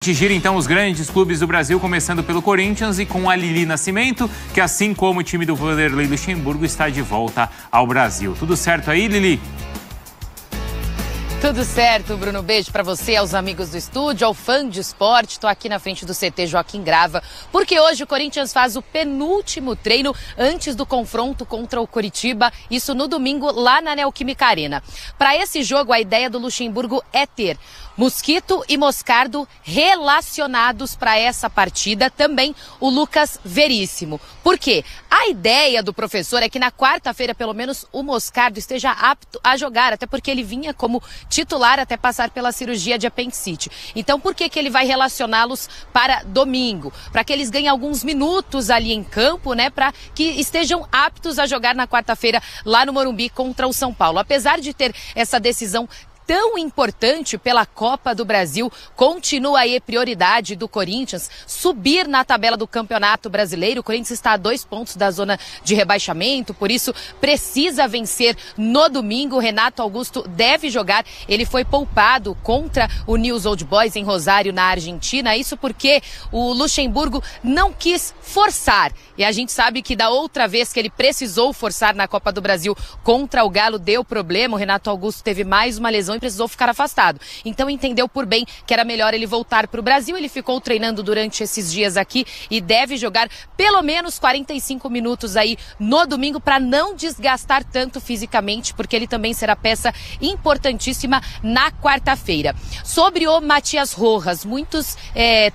Gira então os grandes clubes do Brasil, começando pelo Corinthians e com a Lili Nascimento, que assim como o time do Vanderlei Luxemburgo está de volta ao Brasil. Tudo certo aí, Lili? Tudo certo, Bruno. Beijo pra você, aos amigos do estúdio, ao fã de esporte. Tô aqui na frente do CT Joaquim Grava, porque hoje o Corinthians faz o penúltimo treino antes do confronto contra o Coritiba, isso no domingo lá na Neoquímica Arena. Para esse jogo, a ideia do Luxemburgo é ter Mosquito e Moscardo relacionados para essa partida, também o Lucas Veríssimo. Por quê? A ideia do professor é que na quarta-feira, pelo menos, o Moscardo esteja apto a jogar, até porque ele vinha como titular até passar pela cirurgia de apendicite. Então, por que ele vai relacioná-los para domingo? Para que eles ganhem alguns minutos ali em campo, né? Para que estejam aptos a jogar na quarta-feira lá no Morumbi contra o São Paulo. Apesar de ter essa decisão tão importante pela Copa do Brasil, continua aí a prioridade do Corinthians subir na tabela do Campeonato Brasileiro. O Corinthians está a 2 pontos da zona de rebaixamento, por isso precisa vencer no domingo. O Renato Augusto deve jogar, ele foi poupado contra o Newell's Old Boys em Rosário, na Argentina. Isso porque o Luxemburgo não quis forçar. E a gente sabe que da outra vez que ele precisou forçar na Copa do Brasil contra o Galo, deu problema. O Renato Augusto teve mais uma lesão e precisou ficar afastado. Então entendeu por bem que era melhor ele voltar para o Brasil. Ele ficou treinando durante esses dias aqui e deve jogar pelo menos 45 minutos aí no domingo para não desgastar tanto fisicamente, porque ele também será peça importantíssima na quarta-feira. Sobre o Matias Rojas, muitos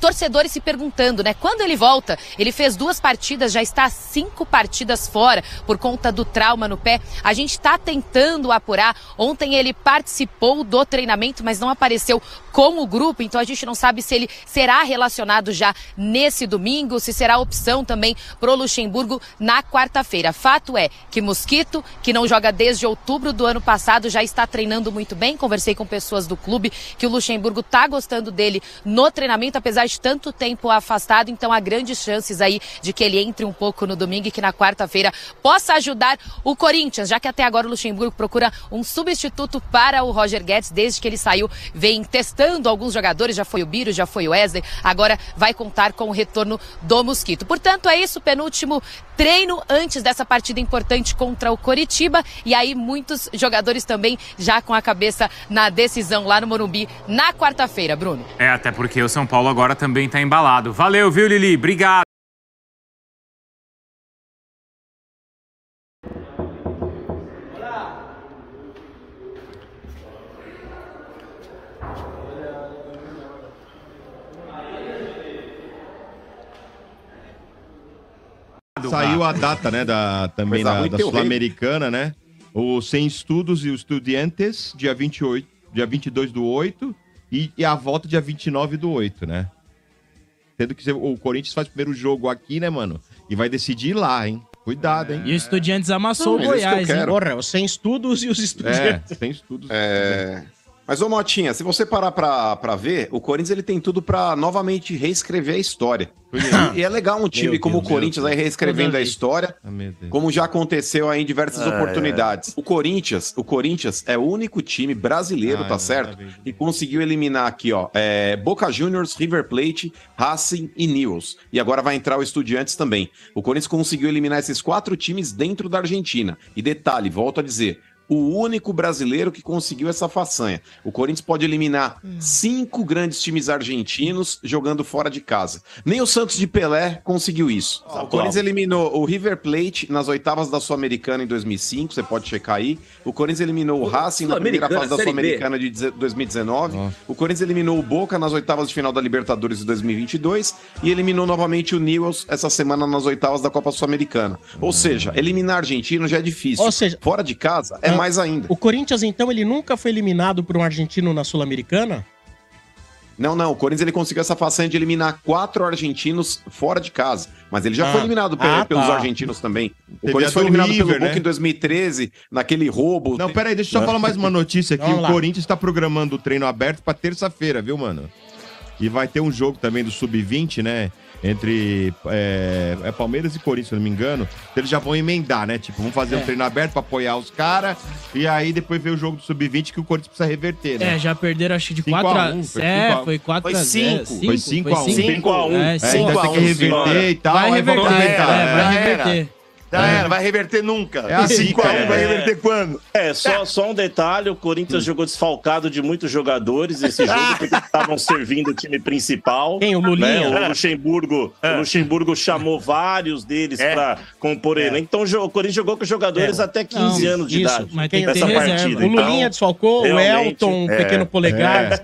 torcedores se perguntando, né? Quando ele volta, ele fez 2 partidas, já está 5 partidas fora por conta do trauma no pé. A gente está tentando apurar. Ontem ele participou do treinamento, mas não apareceu com o grupo, então a gente não sabe se ele será relacionado já nesse domingo, se será opção também pro Luxemburgo na quarta-feira. Fato é que Mosquito, que não joga desde outubro do ano passado, já está treinando muito bem. Conversei com pessoas do clube que o Luxemburgo tá gostando dele no treinamento, apesar de tanto tempo afastado, então há grandes chances aí de que ele entre um pouco no domingo e que na quarta-feira possa ajudar o Corinthians, já que até agora o Luxemburgo procura um substituto para o Roger Guedes. Desde que ele saiu, vem testando alguns jogadores, já foi o Biro, já foi o Wesley, agora vai contar com o retorno do Mosquito. Portanto, é isso, penúltimo treino antes dessa partida importante contra o Coritiba, e aí muitos jogadores também já com a cabeça na decisão lá no Morumbi na quarta-feira, Bruno. Até porque o São Paulo agora também tá embalado. Valeu, viu, Lili? Obrigado. Saiu a data, né, também da Sul-Americana, né? O Sem Estudos e os Estudiantes, dia 28, dia 22/8, e a volta dia 29/8, né? Sendo que o Corinthians faz o primeiro jogo aqui, né, mano? E vai decidir lá, hein? Cuidado, hein? E o Estudiantes amassou o Goiás, hein? Porra, os Sem Estudos e os Estudiantes. Sem Estudos. Mas, ô Motinha, se você parar pra ver, o Corinthians ele tem tudo pra novamente reescrever a história. E é legal um time como o Corinthians aí reescrevendo a história, como já aconteceu aí em diversas oportunidades. O Corinthians é o único time brasileiro, tá certo? Que conseguiu eliminar aqui, ó, Boca Juniors, River Plate, Racing e Newell's. E agora vai entrar o Estudiantes também. O Corinthians conseguiu eliminar esses 4 times dentro da Argentina. E detalhe, volto a dizer, o único brasileiro que conseguiu essa façanha. O Corinthians pode eliminar 5 grandes times argentinos jogando fora de casa. Nem o Santos de Pelé conseguiu isso. O Corinthians eliminou o River Plate nas oitavas da Sul-Americana em 2005, você pode checar aí. O Corinthians eliminou o Racing na primeira fase da Sul-Americana de 2019. O Corinthians eliminou o Boca nas oitavas de final da Libertadores de 2022 e eliminou novamente o Newell's essa semana nas oitavas da Copa Sul-Americana. Ou seja, eliminar argentino já é difícil. Ou seja, fora de casa é mais ainda. O Corinthians, então, ele nunca foi eliminado por um argentino na Sul-Americana? Não. O Corinthians ele conseguiu essa façanha de eliminar 4 argentinos fora de casa. Mas ele já foi eliminado pelos argentinos também. O Corinthians foi eliminado pelo Boca em 2013, naquele roubo. Não, peraí, deixa eu só falar mais uma notícia aqui. O Corinthians tá programando o treino aberto pra terça-feira, viu, mano? E vai ter um jogo também do Sub-20, né? Entre Palmeiras e Corinthians, se eu não me engano. Então eles já vão emendar, né? Tipo, vamos fazer um treino aberto pra apoiar os caras. E aí depois ver o jogo do Sub-20 que o Corinthians precisa reverter, né? Já perderam acho que de 4x1. Foi 4x0. Foi 5. Foi 5x1. 5x1. Então tem que reverter e tal. Vai reverter. Vai reverter. Já era, vai reverter nunca. É assim, 5x1 vai reverter quando? Só um detalhe, o Corinthians jogou desfalcado de muitos jogadores esse jogo, porque estavam servindo o time principal. Quem, o Lulinha? Né? O Luxemburgo chamou vários deles para compor ele. Então o Corinthians jogou com jogadores até 15 anos de idade. Mas tem que ter partida. O Lulinha desfalcou, o Elton, o pequeno polegar,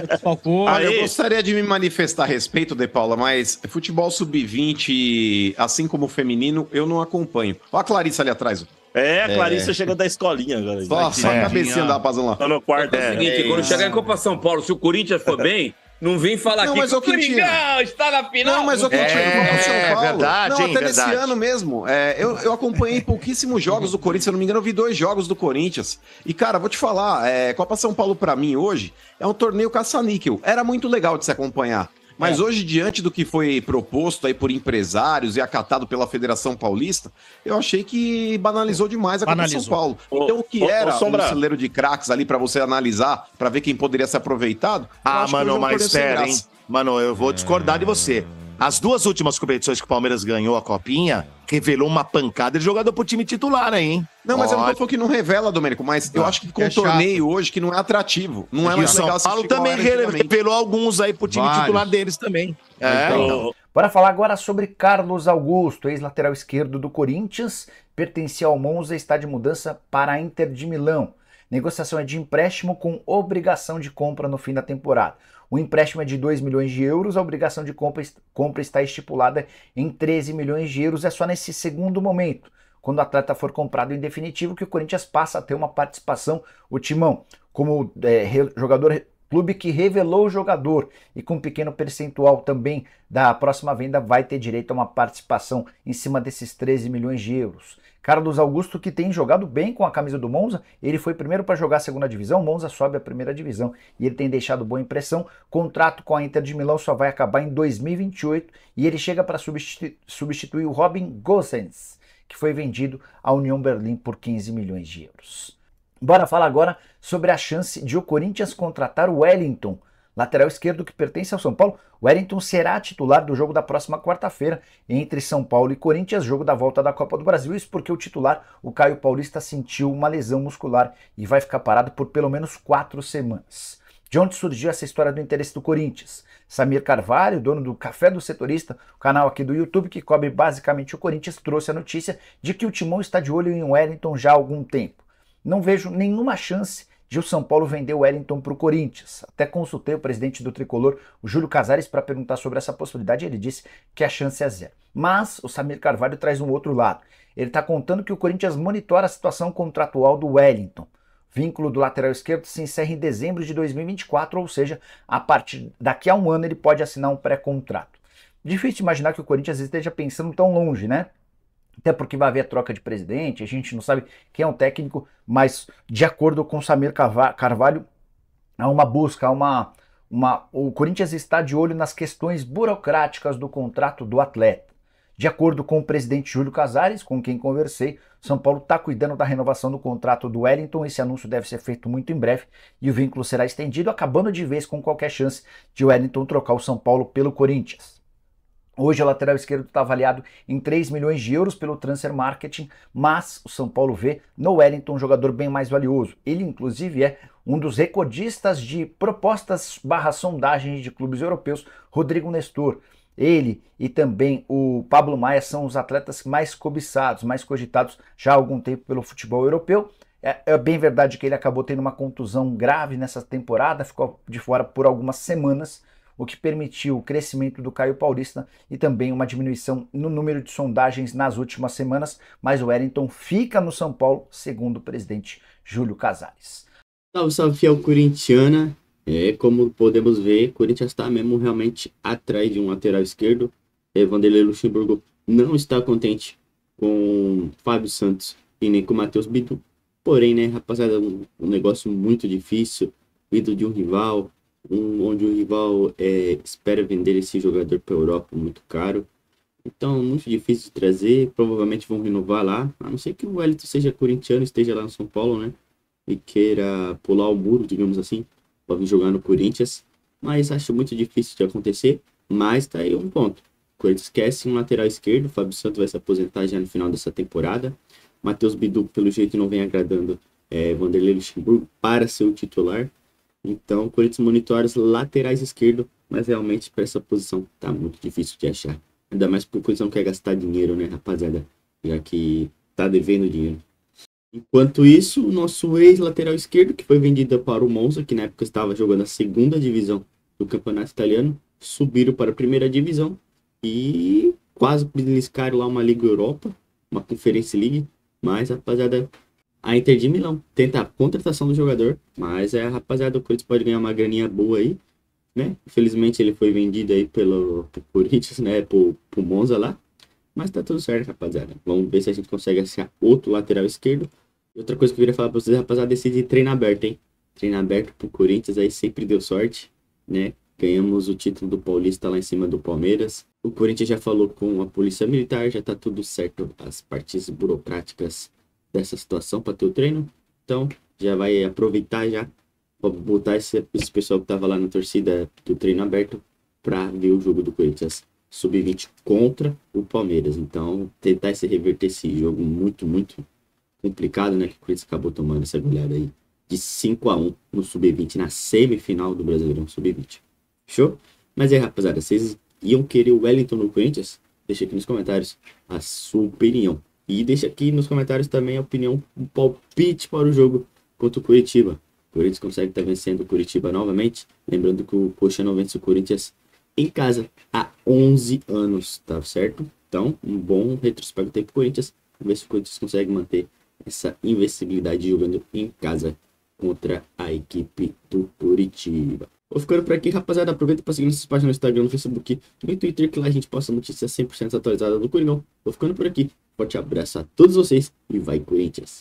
desfalcou. Eu gostaria de me manifestar a respeito, De Paula, mas futebol sub-20, assim como o feminino, eu não acompanho. Olha a Clarissa ali atrás. A Clarissa chegou da escolinha agora. Só a cabecinha da Rapazão lá. Tá no quarto. É o seguinte, quando chegar em Copa São Paulo, se o Corinthians for bem, não vem falar aqui que o Coringão está na final. Não, mas o Corinthians São Paulo. Verdade, até nesse ano mesmo. Eu acompanhei pouquíssimos jogos do Corinthians, se eu não me engano, eu vi 2 jogos do Corinthians. E, cara, vou te falar, Copa São Paulo pra mim hoje é um torneio caça-níquel. Era muito legal de se acompanhar. Mas hoje, diante do que foi proposto aí por empresários e acatado pela Federação Paulista, eu achei que banalizou demais a Copa São Paulo. Então, o que era um celeiro de craques ali pra você analisar, pra ver quem poderia ser aproveitado? Mano, mas espera, hein? Mano, eu vou discordar de você. As 2 últimas competições que o Palmeiras ganhou a Copinha, revelou uma pancada de jogador pro time titular aí, hein? Não, mas eu não tô falando que não revela, Domênico, mas eu acho que com um torneio hoje que não é atrativo. Não é mais legal. O São Paulo também revelou alguns aí pro time titular deles também. Então. Bora falar agora sobre Carlos Augusto, ex-lateral esquerdo do Corinthians, pertencia ao Monza e está de mudança para a Inter de Milão. Negociação é de empréstimo com obrigação de compra no fim da temporada. O empréstimo é de 2 milhões de euros, a obrigação de compra está estipulada em 13 milhões de euros. É só nesse segundo momento, quando o atleta for comprado em definitivo, que o Corinthians passa a ter uma participação, o Timão, como jogador, clube que revelou o jogador e com um pequeno percentual também da próxima venda vai ter direito a uma participação em cima desses 13 milhões de euros. Carlos Augusto, que tem jogado bem com a camisa do Monza, ele foi primeiro para jogar a segunda divisão, o Monza sobe a primeira divisão e ele tem deixado boa impressão. Contrato com a Inter de Milão só vai acabar em 2028 e ele chega para substituir o Robin Gosens, que foi vendido à União Berlim por 15 milhões de euros. Bora falar agora sobre a chance de o Corinthians contratar o Wellington, lateral esquerdo que pertence ao São Paulo. O Wellington será titular do jogo da próxima quarta-feira entre São Paulo e Corinthians, jogo da volta da Copa do Brasil. Isso porque o titular, o Caio Paulista, sentiu uma lesão muscular e vai ficar parado por pelo menos 4 semanas. De onde surgiu essa história do interesse do Corinthians? Samir Carvalho, dono do Café do Setorista, o canal aqui do YouTube que cobre basicamente o Corinthians, trouxe a notícia de que o Timão está de olho em Wellington já há algum tempo. Não vejo nenhuma chance de o São Paulo vender o Wellington para o Corinthians. Até consultei o presidente do Tricolor, o Júlio Casares, para perguntar sobre essa possibilidade e ele disse que a chance é 0. Mas o Samir Carvalho traz um outro lado. Ele está contando que o Corinthians monitora a situação contratual do Wellington. Vínculo do lateral esquerdo se encerra em dezembro de 2024, ou seja, a partir daqui a um ano ele pode assinar um pré-contrato. Difícil imaginar que o Corinthians esteja pensando tão longe, né? Até porque vai haver a troca de presidente, a gente não sabe quem é o técnico, mas de acordo com Samir Carvalho, há uma busca, o Corinthians está de olho nas questões burocráticas do contrato do atleta. De acordo com o presidente Júlio Casares, com quem conversei, São Paulo está cuidando da renovação do contrato do Wellington. Esse anúncio deve ser feito muito em breve e o vínculo será estendido, acabando de vez com qualquer chance de o Wellington trocar o São Paulo pelo Corinthians. Hoje o lateral esquerdo está avaliado em 3 milhões de euros pelo Transfer Marketing, mas o São Paulo vê no Wellington um jogador bem mais valioso. Ele, inclusive, é um dos recordistas de propostas/sondagens de clubes europeus, Rodrigo Nestor. Ele e também o Pablo Maia são os atletas mais cobiçados, mais cogitados já há algum tempo pelo futebol europeu. É bem verdade que ele acabou tendo uma contusão grave nessa temporada, ficou de fora por algumas semanas, o que permitiu o crescimento do Caio Paulista e também uma diminuição no número de sondagens nas últimas semanas, mas o Wellington fica no São Paulo, segundo o presidente Júlio Casares. Salve, salve, fiel corintiana. Como podemos ver, o Corinthians está mesmo realmente atrás de um lateral esquerdo. Vanderlei Luxemburgo não está contente com Fábio Santos e nem com Matheus Bidu. Porém, né, rapaziada, um negócio muito difícil, vindo de um rival. onde o rival espera vender esse jogador para a Europa muito caro. Então, muito difícil de trazer. Provavelmente vão renovar lá, a não ser que o Wellington seja corintiano, esteja lá no São Paulo, né? E queira pular o muro, digamos assim, para vir jogar no Corinthians. Mas acho muito difícil de acontecer. Mas tá aí um ponto. O Corinthians esquece um lateral esquerdo. O Fábio Santos vai se aposentar já no final dessa temporada. Matheus Bidu, pelo jeito, não vem agradando Vanderlei Luxemburgo para ser o titular. Então, o Corinthians monitora os laterais esquerdos. Mas realmente, para essa posição, tá muito difícil de achar. Ainda mais porque o Corinthians não quer gastar dinheiro, né, rapaziada? Já que tá devendo dinheiro. Enquanto isso, o nosso ex-lateral esquerdo, que foi vendido para o Monza, que na época estava jogando a segunda divisão do campeonato italiano, subiram para a primeira divisão e quase beliscaram lá uma Liga Europa, uma Conference League. Mas, rapaziada, a Inter de Milão tenta a contratação do jogador, mas rapaziada, o Corinthians pode ganhar uma graninha boa aí, né? Infelizmente ele foi vendido aí pelo Corinthians, né, pro Monza lá. Mas tá tudo certo, rapaziada. Vamos ver se a gente consegue achar outro lateral esquerdo. Outra coisa que eu queria falar pra vocês, rapaziada, decide treino aberto, hein? Treino aberto pro Corinthians aí sempre deu sorte, né? Ganhamos o título do Paulista lá em cima do Palmeiras. O Corinthians já falou com a Polícia Militar, já tá tudo certo, as partes burocráticas dessa situação para ter o treino. Então, já vai aproveitar já pra botar esse pessoal que tava lá na torcida do treino aberto pra ver o jogo do Corinthians Sub-20 contra o Palmeiras. Então, tentar reverter esse jogo muito, muito complicado, né? Que o Corinthians acabou tomando essa goleada aí de 5-1 no Sub-20, na semifinal do Brasileirão Sub-20. Fechou? Mas aí, rapaziada, vocês iam querer o Wellington no Corinthians? Deixa aqui nos comentários a sua opinião. E deixa aqui nos comentários também a opinião, um palpite para o jogo contra o Curitiba. O Corinthians consegue estar vencendo o Curitiba novamente. Lembrando que o Coxa não vence o Corinthians em casa há 11 anos, tá certo? Então, um bom retrospecto aí pro Corinthians. Vamos ver se o Corinthians consegue manter essa invencibilidade jogando em casa contra a equipe do Curitiba. Vou ficando por aqui, rapaziada. Aproveita para seguir nossas páginas no Instagram, no Facebook, no Twitter, que lá a gente posta notícias 100% atualizadas do Coringão. Vou ficando por aqui. Forte abraço a todos vocês e vai Corinthians!